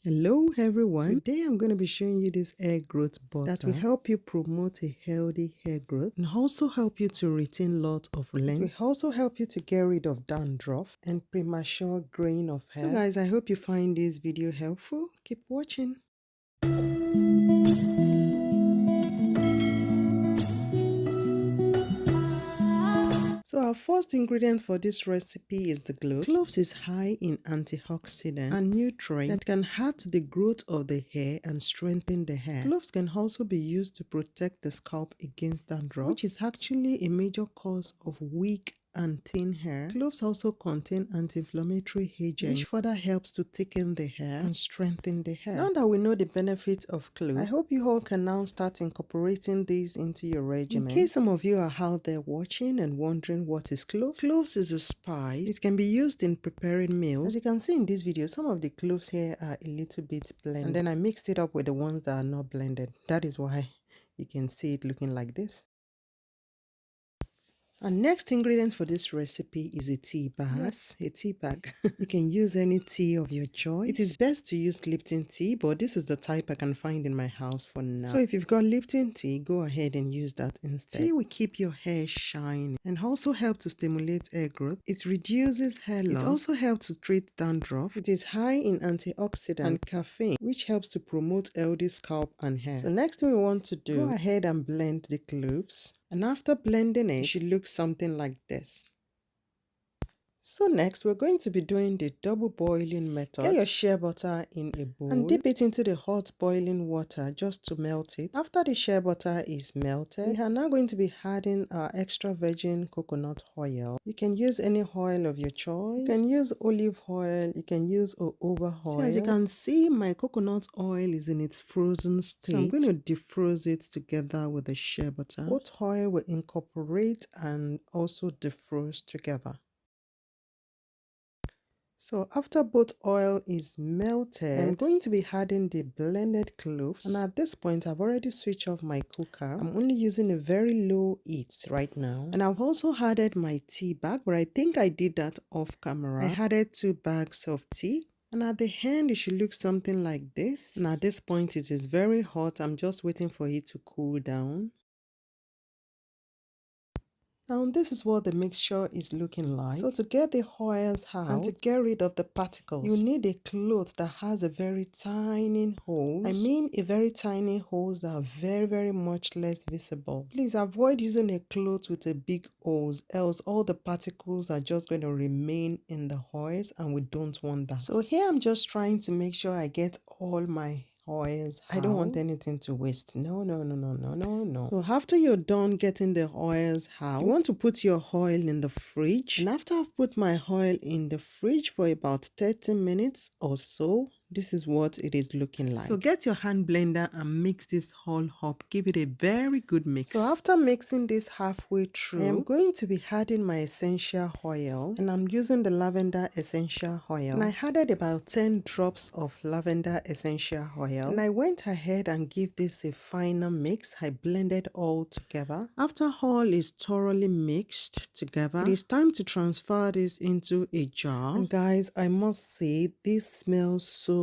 Hello everyone, today I'm going to be showing you this hair growth butter that will help you promote a healthy hair growth and also help you to retain lots of length. It will also help you to get rid of dandruff and premature graying of hair. So guys, I hope you find this video helpful. Keep watching. So our first ingredient for this recipe is the cloves. Cloves is high in antioxidant and nutrients that can add to the growth of the hair and strengthen the hair. Cloves can also be used to protect the scalp against dandruff, which is actually a major cause of weak and thin hair. Cloves also contain anti-inflammatory agents, which further helps to thicken the hair and strengthen the hair. Now that we know the benefits of cloves, I hope you all can now start incorporating these into your regimen. In case some of you are out there watching and wondering what is cloves, cloves is a spice. It can be used in preparing meals. As you can see in this video, some of the cloves here are a little bit blended, and then I mixed it up with the ones that are not blended. That is why you can see it looking like this. And next ingredient for this recipe is a tea bag. Yes, a tea bag. You can use any tea of your choice. It is best to use Lipton tea, but this is the type I can find in my house for now. So if you've got Lipton tea, go ahead and use that instead. Tea will keep your hair shiny and also help to stimulate hair growth. It reduces hair loss. It also helps to treat dandruff. It is high in antioxidant and caffeine, which helps to promote healthy scalp and hair. So next thing we want to do, go ahead and blend the cloves. And after blending it should look something like this. So next, we're going to be doing the double boiling method. Get your shea butter in a bowl and dip it into the hot boiling water just to melt it. After the shea butter is melted, we are now going to be adding our extra virgin coconut oil. You can use any oil of your choice. You can use olive oil. You can use jojoba oil. So as you can see, my coconut oil is in its frozen state. So I'm going to defroze it together with the shea butter. Both oil will incorporate and also defroze together. So after both oil is melted, I'm going to be adding the blended cloves. And at this point, I've already switched off my cooker. I'm only using a very low heat right now. And I've also added my tea bag, but I think I did that off camera. I added 2 bags of tea. And at the end, it should look something like this. And at this point, it is very hot. I'm just waiting for it to cool down. Now this is what the mixture is looking like. So to get the oils out and to get rid of the particles, you need a cloth that has a very tiny hole. I mean a very tiny holes that are very much less visible. Please avoid using a cloth with a big hose, else all the particles are just going to remain in the oils and we don't want that. So here I'm just trying to make sure I get all my oils out. I don't want anything to waste. No. So after you're done getting the oils out, you want to put your oil in the fridge. And after I've put my oil in the fridge for about 30 minutes or so, this is what it is looking like. So get your hand blender and mix this all up. Give it a very good mix. So after mixing this halfway through, I'm going to be adding my essential oil. And I'm using the lavender essential oil. And I added about 10 drops of lavender essential oil. And I went ahead and give this a final mix. I blended all together. After all is thoroughly mixed together, it is time to transfer this into a jar. And guys, I must say, this smells so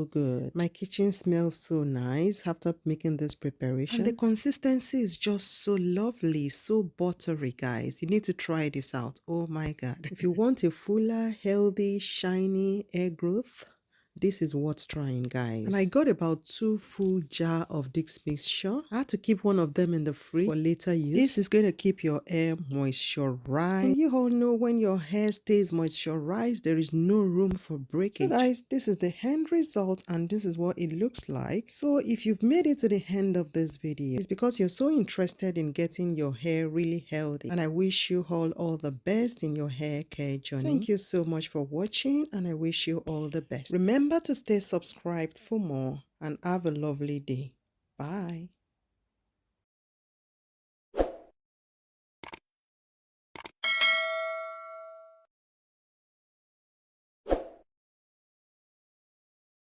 good. My kitchen smells so nice after making this preparation. And the consistency is just so lovely, so buttery, guys. You need to try this out. Oh my God. If you want a fuller, healthy, shiny hair growth, this is worth trying, guys. And I got about 2 full jars of this mixture. I had to keep one of them in the fridge for later use. This is going to keep your hair moisturized. And you all know when your hair stays moisturized, there is no room for breakage. So guys, this is the end result and this is what it looks like. So if you've made it to the end of this video, it's because you're so interested in getting your hair really healthy. And I wish you all the best in your hair care journey. Thank you so much for watching and I wish you all the best. Remember to stay subscribed for more and have a lovely day. Bye.